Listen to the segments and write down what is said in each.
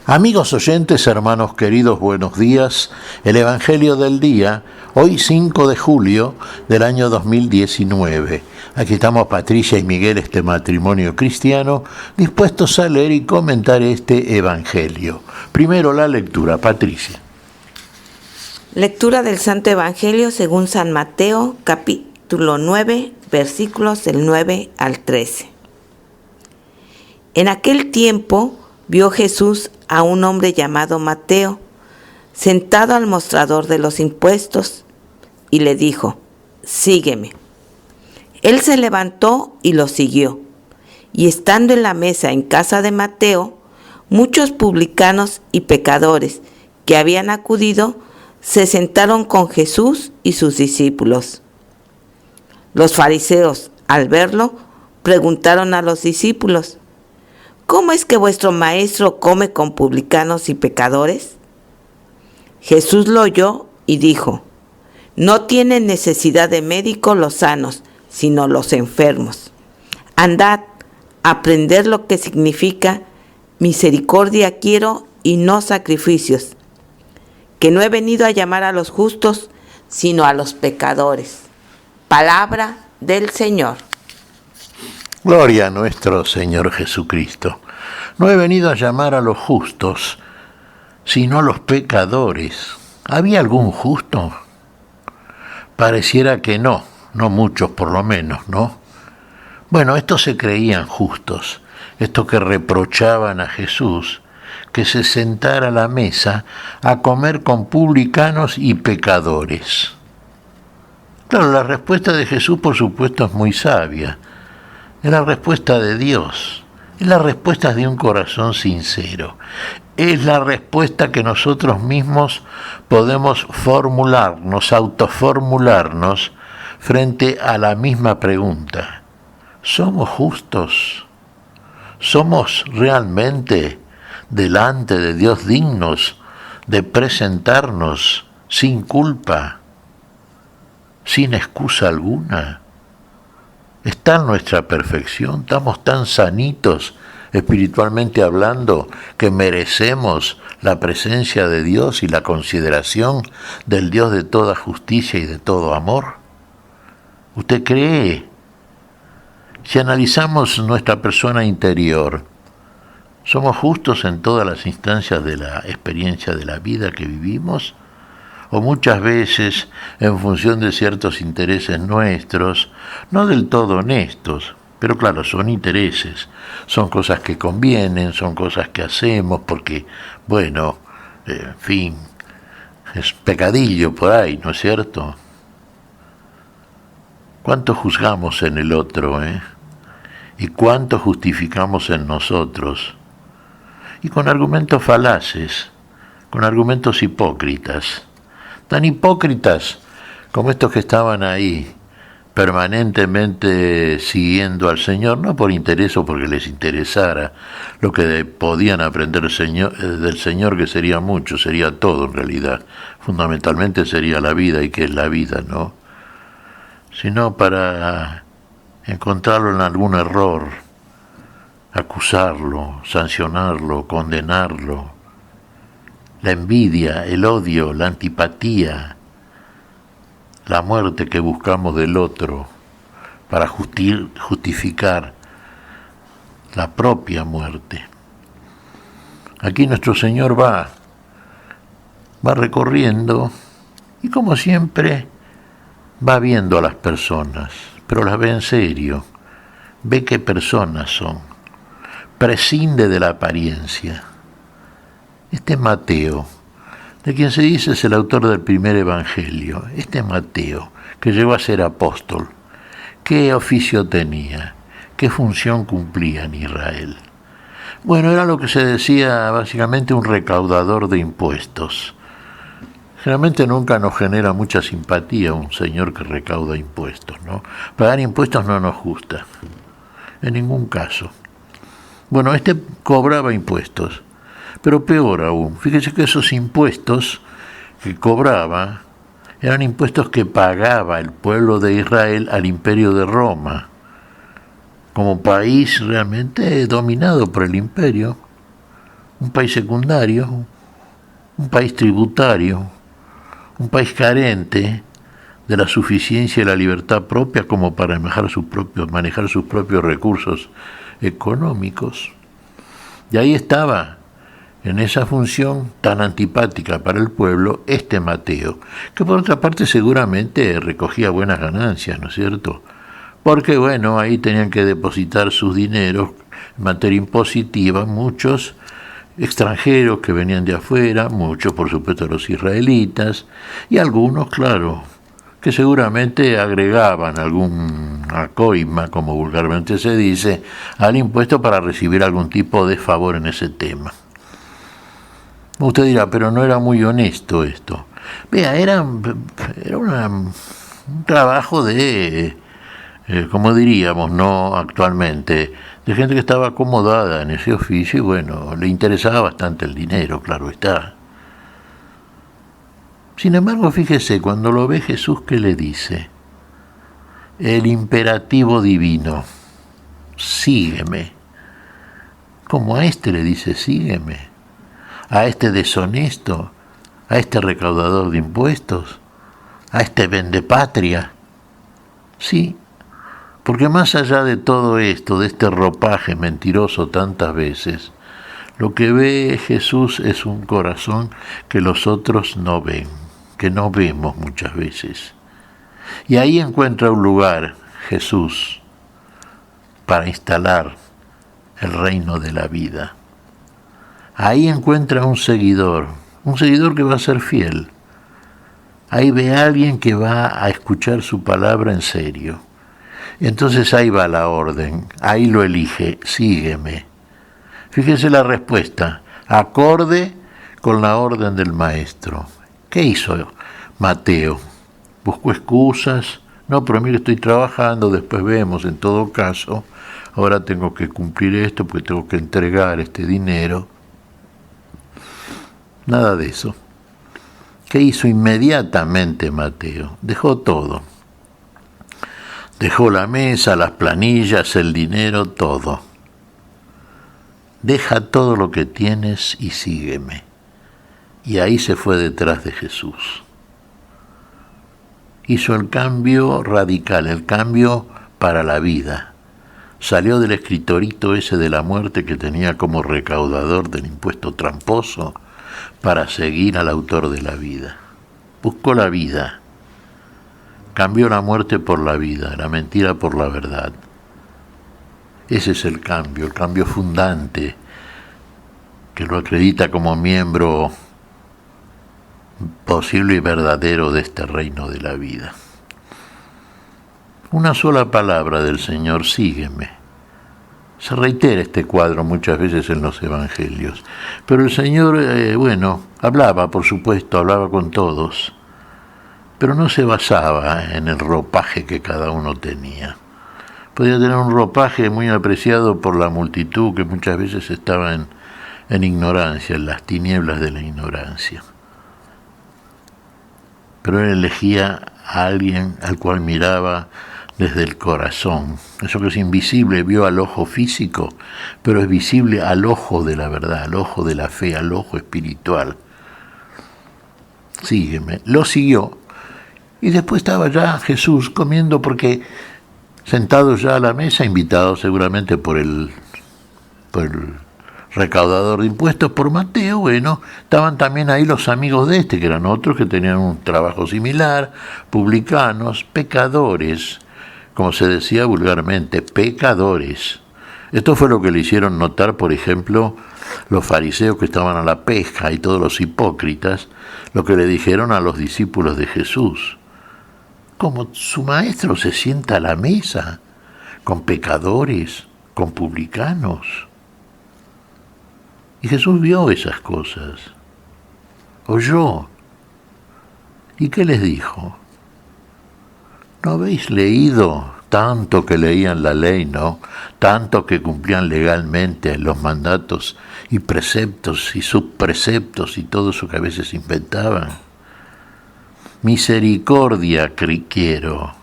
Amigos oyentes, hermanos queridos, buenos días. El Evangelio del día, hoy 5 de julio del año 2019. Aquí estamos Patricia y Miguel, este matrimonio cristiano, dispuestos a leer y comentar este Evangelio. Primero la lectura, Patricia. Lectura del Santo Evangelio según San Mateo, capítulo 9, versículos del 9 al 13. En aquel tiempo vio Jesús a un hombre llamado Mateo, sentado al mostrador de los impuestos, y le dijo: «Sígueme». Él se levantó y lo siguió. Y estando en la mesa en casa de Mateo, muchos publicanos y pecadores que habían acudido se sentaron con Jesús y sus discípulos. Los fariseos, al verlo, preguntaron a los discípulos: «¿Cómo es que vuestro maestro come con publicanos y pecadores?». Jesús lo oyó y dijo: «No tienen necesidad de médico los sanos, sino los enfermos. Andad, aprended lo que significa misericordia quiero y no sacrificios, que no he venido a llamar a los justos, sino a los pecadores». Palabra del Señor. Gloria a nuestro Señor Jesucristo. No he venido a llamar a los justos, sino a los pecadores. ¿Había algún justo? Pareciera que no muchos por lo menos, ¿no? Bueno, estos se creían justos, estos que reprochaban a Jesús que se sentara a la mesa a comer con publicanos y pecadores. Claro, la respuesta de Jesús, por supuesto, es muy sabia. Es la respuesta de Dios, es la respuesta de un corazón sincero, es la respuesta que nosotros mismos podemos formularnos, autoformularnos frente a la misma pregunta. ¿Somos justos? ¿Somos realmente delante de Dios dignos de presentarnos sin culpa, sin excusa alguna? ¿Está en nuestra perfección? ¿Estamos tan sanitos espiritualmente hablando que merecemos la presencia de Dios y la consideración del Dios de toda justicia y de todo amor? ¿Usted cree? Si analizamos nuestra persona interior, ¿somos justos en todas las instancias de la experiencia de la vida que vivimos? ¿O muchas veces, en función de ciertos intereses nuestros, no del todo honestos, pero claro, son intereses, son cosas que convienen, son cosas que hacemos porque, bueno, en fin, es pecadillo por ahí, ¿no es cierto? ¿Cuánto juzgamos en el otro, y cuánto justificamos en nosotros? Y con argumentos falaces, con argumentos hipócritas, tan hipócritas como estos que estaban ahí, permanentemente siguiendo al Señor, no por interés o porque les interesara lo que podían aprender del Señor, que sería mucho, sería todo en realidad, fundamentalmente sería la vida y qué es la vida, ¿no? Sino para encontrarlo en algún error, acusarlo, sancionarlo, condenarlo. La envidia, el odio, la antipatía, la muerte que buscamos del otro para justificar la propia muerte. Aquí nuestro Señor va recorriendo y como siempre va viendo a las personas, pero las ve en serio, ve qué personas son, prescinde de la apariencia. Este Mateo, de quien se dice es el autor del primer Evangelio, este Mateo, que llegó a ser apóstol, ¿qué oficio tenía? ¿Qué función cumplía en Israel? Bueno, era lo que se decía básicamente un recaudador de impuestos. Generalmente nunca nos genera mucha simpatía un señor que recauda impuestos, ¿no? Pagar impuestos no nos gusta, en ningún caso. Bueno, este cobraba impuestos. Pero peor aún, fíjese que esos impuestos que cobraba eran impuestos que pagaba el pueblo de Israel al Imperio de Roma, como país realmente dominado por el imperio. un país secundario, un país tributario, un país carente de la suficiencia y la libertad propia como para manejar sus propios recursos económicos. Y ahí estaba, en esa función tan antipática para el pueblo, este Mateo, que por otra parte seguramente recogía buenas ganancias, ¿no es cierto? Porque bueno, ahí tenían que depositar sus dineros en materia impositiva, muchos extranjeros que venían de afuera, muchos por supuesto los israelitas, y algunos, claro, que seguramente agregaban alguna coima, como vulgarmente se dice, al impuesto para recibir algún tipo de favor en ese tema. Usted dirá, pero no era muy honesto esto. Vea, era un trabajo de, como diríamos, no actualmente, de gente que estaba acomodada en ese oficio y bueno, le interesaba bastante el dinero, claro está. Sin embargo, fíjese, cuando lo ve Jesús, ¿qué le dice? El imperativo divino, sígueme. Como a este le dice, sígueme. A este deshonesto, a este recaudador de impuestos, a este vendepatria. Sí, porque más allá de todo esto, de este ropaje mentiroso tantas veces, lo que ve Jesús es un corazón que los otros no ven, que no vemos muchas veces. Y ahí encuentra un lugar, Jesús, para instalar el reino de la vida. Ahí encuentra un seguidor que va a ser fiel. Ahí ve a alguien que va a escuchar su palabra en serio. Entonces ahí va la orden, ahí lo elige, sígueme. Fíjese la respuesta, acorde con la orden del maestro. ¿Qué hizo Mateo? Buscó excusas, no, pero mire, estoy trabajando, después vemos, en todo caso, ahora tengo que cumplir esto porque tengo que entregar este dinero. Nada de eso. ¿Qué hizo inmediatamente Mateo? Dejó todo. Dejó la mesa, las planillas, el dinero, todo. Deja todo lo que tienes y sígueme. Y ahí se fue detrás de Jesús. Hizo el cambio radical, el cambio para la vida. Salió del escritorito ese de la muerte que tenía como recaudador del impuesto tramposo para seguir al autor de la vida. Buscó la vida. Cambió la muerte por la vida, la mentira por la verdad. Ese es el cambio fundante, que lo acredita como miembro posible y verdadero de este reino de la vida. Una sola palabra del Señor, sígueme. Se reitera este cuadro muchas veces en los evangelios, pero el Señor, hablaba, por supuesto, hablaba con todos, pero no se basaba en el ropaje que cada uno tenía. Podía tener un ropaje muy apreciado por la multitud que muchas veces estaba en ignorancia, en las tinieblas de la ignorancia. Pero él elegía a alguien al cual miraba desde el corazón. Eso que es invisible, vio al ojo físico, pero es visible al ojo de la verdad, al ojo de la fe, al ojo espiritual. Sígueme. Lo siguió. Y después estaba ya Jesús comiendo porque sentado ya a la mesa, invitado seguramente por el recaudador de impuestos, por Mateo, estaban también ahí los amigos de este, que eran otros que tenían un trabajo similar, publicanos, pecadores, como se decía vulgarmente, pecadores. Esto fue lo que le hicieron notar, por ejemplo, los fariseos que estaban a la pesca y todos los hipócritas, lo que le dijeron a los discípulos de Jesús. Como su maestro se sienta a la mesa con pecadores, con publicanos. Y Jesús vio esas cosas, oyó. ¿Y qué les dijo? ¿No habéis leído tanto que leían la ley, no? Tanto que cumplían legalmente los mandatos y preceptos y subpreceptos y todo eso que a veces inventaban. Misericordia quiero,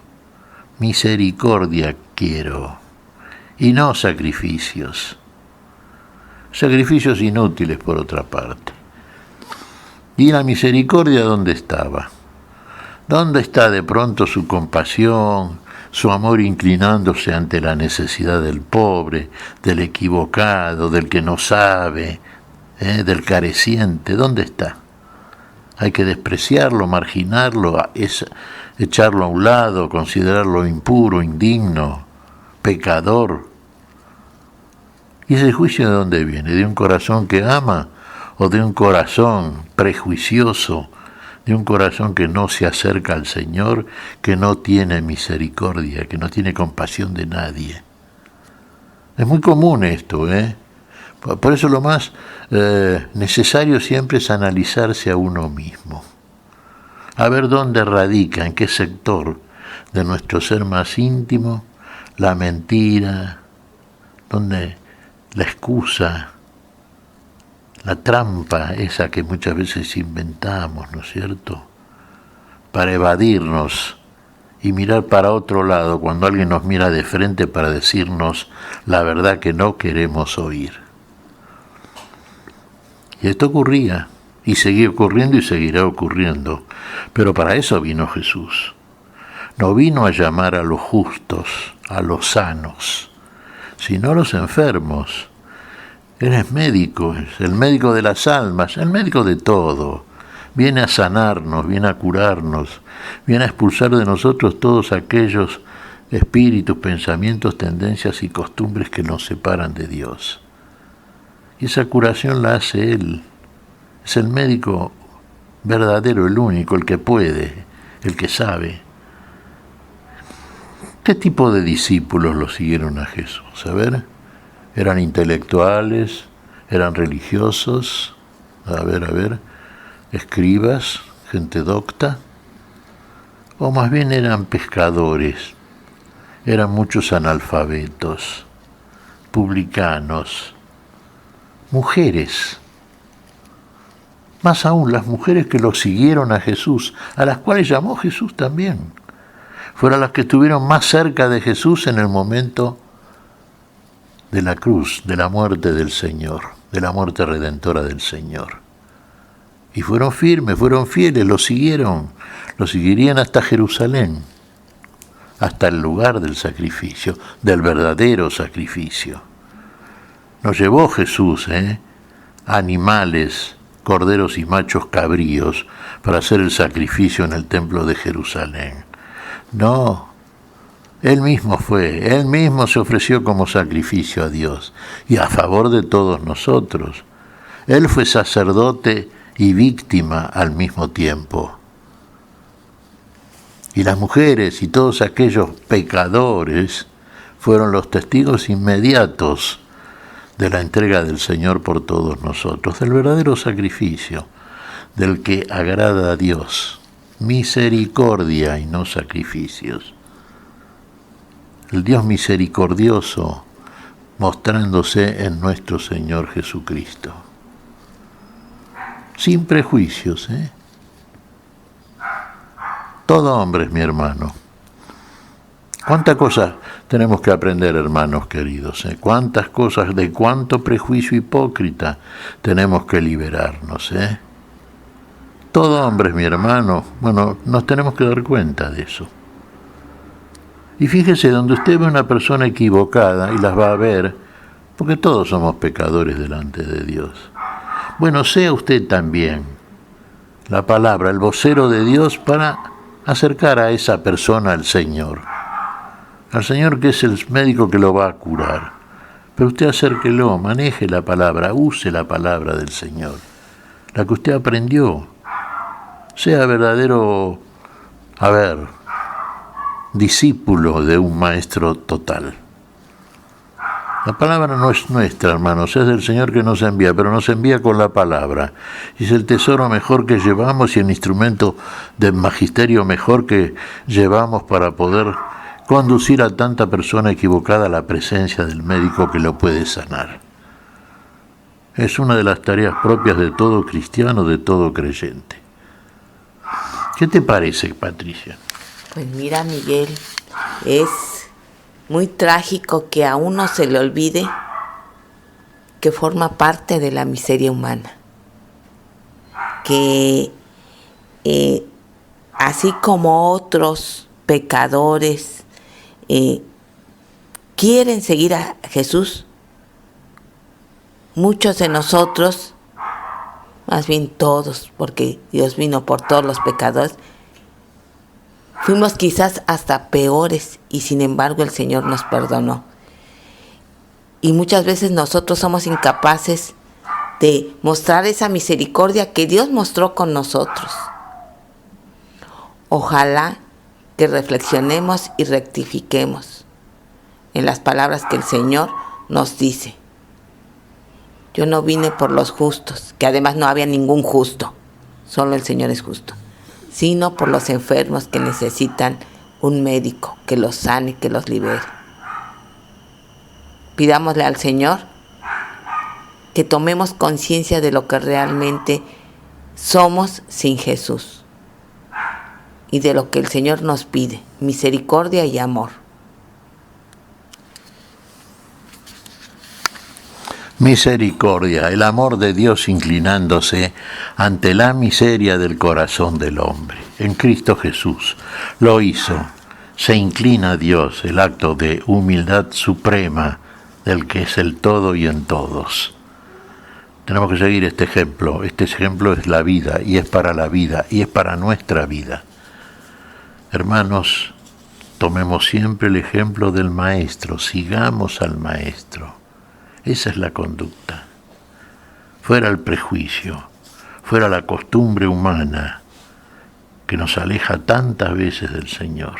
y no sacrificios. sacrificios inútiles por otra parte. ¿Y la misericordia dónde estaba? ¿Dónde está de pronto su compasión, su amor inclinándose ante la necesidad del pobre, del equivocado, del que no sabe, del careciente? ¿Dónde está? Hay que despreciarlo, marginarlo, echarlo a un lado, considerarlo impuro, indigno, pecador. ¿Y ese juicio de dónde viene? ¿De un corazón que ama o de un corazón prejuicioso, de un corazón que no se acerca al Señor, que no tiene misericordia, que no tiene compasión de nadie? Es muy común esto, Por eso lo más necesario siempre es analizarse a uno mismo, a ver dónde radica, en qué sector de nuestro ser más íntimo, la mentira, donde la excusa, la trampa esa que muchas veces inventamos, ¿no es cierto?, para evadirnos y mirar para otro lado cuando alguien nos mira de frente para decirnos la verdad que no queremos oír. Y esto ocurría, y sigue ocurriendo y seguirá ocurriendo, pero para eso vino Jesús. No vino a llamar a los justos, a los sanos, sino a los enfermos. Él es médico, es el médico de las almas, el médico de todo. Viene a sanarnos, viene a curarnos, viene a expulsar de nosotros todos aquellos espíritus, pensamientos, tendencias y costumbres que nos separan de Dios. Y esa curación la hace Él. Es el médico verdadero, el único, el que puede, el que sabe. ¿Qué tipo de discípulos lo siguieron a Jesús? A ver, ¿eran intelectuales? ¿Eran religiosos? A ver, ¿escribas? ¿Gente docta? ¿O más bien eran pescadores? Eran muchos analfabetos, publicanos, mujeres. Más aún, las mujeres que lo siguieron a Jesús, a las cuales llamó Jesús también, fueron las que estuvieron más cerca de Jesús en el momento de la cruz, de la muerte del Señor, de la muerte redentora del Señor. Y fueron firmes, fueron fieles, lo seguirían hasta Jerusalén, hasta el lugar del sacrificio, del verdadero sacrificio. Nos llevó Jesús, animales, corderos y machos cabríos, para hacer el sacrificio en el templo de Jerusalén. No, Él mismo se ofreció como sacrificio a Dios y a favor de todos nosotros. Él fue sacerdote y víctima al mismo tiempo. Y las mujeres y todos aquellos pecadores fueron los testigos inmediatos de la entrega del Señor por todos nosotros, del verdadero sacrificio, del que agrada a Dios, misericordia y no sacrificios. El Dios misericordioso mostrándose en nuestro Señor Jesucristo. Sin prejuicios, Todo hombre es mi hermano. ¿Cuántas cosas tenemos que aprender, hermanos queridos? ¿Cuántas cosas, de cuánto prejuicio hipócrita tenemos que liberarnos? Todo hombre es mi hermano. Bueno, nos tenemos que dar cuenta de eso. Y fíjese, donde usted ve una persona equivocada, y las va a ver, porque todos somos pecadores delante de Dios. Bueno, sea usted también la palabra, el vocero de Dios para acercar a esa persona al Señor que es el médico que lo va a curar. Pero usted acérquelo, maneje la palabra, use la palabra del Señor, la que usted aprendió. Sea verdadero, discípulo de un maestro total. La palabra no es nuestra, hermanos, es del Señor que nos envía, pero nos envía con la palabra. Y es el tesoro mejor que llevamos y el instrumento del magisterio mejor que llevamos para poder conducir a tanta persona equivocada a la presencia del médico que lo puede sanar. Es una de las tareas propias de todo cristiano, de todo creyente. ¿Qué te parece, Patricia? Pues mira, Miguel, es muy trágico que a uno se le olvide que forma parte de la miseria humana, que así como otros pecadores quieren seguir a Jesús, muchos de nosotros, más bien todos, porque Dios vino por todos los pecadores, fuimos quizás hasta peores y sin embargo el Señor nos perdonó. Y muchas veces nosotros somos incapaces de mostrar esa misericordia que Dios mostró con nosotros. Ojalá que reflexionemos y rectifiquemos en las palabras que el Señor nos dice. Yo no vine por los justos, que además no había ningún justo, solo el Señor es justo, sino por los enfermos que necesitan un médico que los sane, que los libere. Pidámosle al Señor que tomemos conciencia de lo que realmente somos sin Jesús y de lo que el Señor nos pide, misericordia y amor. Misericordia, el amor de Dios inclinándose ante la miseria del corazón del hombre. En Cristo Jesús lo hizo. Se inclina a Dios, el acto de humildad suprema del que es el todo y en todos. Tenemos que seguir este ejemplo. Este ejemplo es la vida y es para la vida y es para nuestra vida. Hermanos, tomemos siempre el ejemplo del Maestro, sigamos al Maestro. Esa es la conducta. Fuera el prejuicio, fuera la costumbre humana que nos aleja tantas veces del Señor.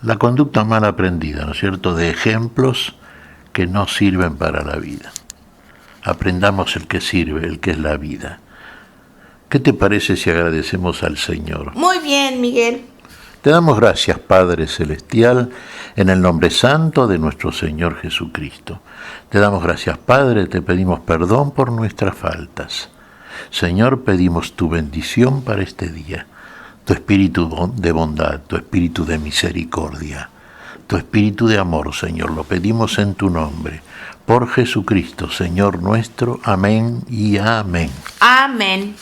La conducta mal aprendida, ¿no es cierto?, de ejemplos que no sirven para la vida. Aprendamos el que sirve, el que es la vida. ¿Qué te parece si agradecemos al Señor? Muy bien, Miguel. Te damos gracias, Padre Celestial, en el nombre santo de nuestro Señor Jesucristo. Te damos gracias, Padre, te pedimos perdón por nuestras faltas. Señor, pedimos tu bendición para este día, tu espíritu de bondad, tu espíritu de misericordia, tu espíritu de amor, Señor. Lo pedimos en tu nombre, por Jesucristo, Señor nuestro. Amén y amén. Amén.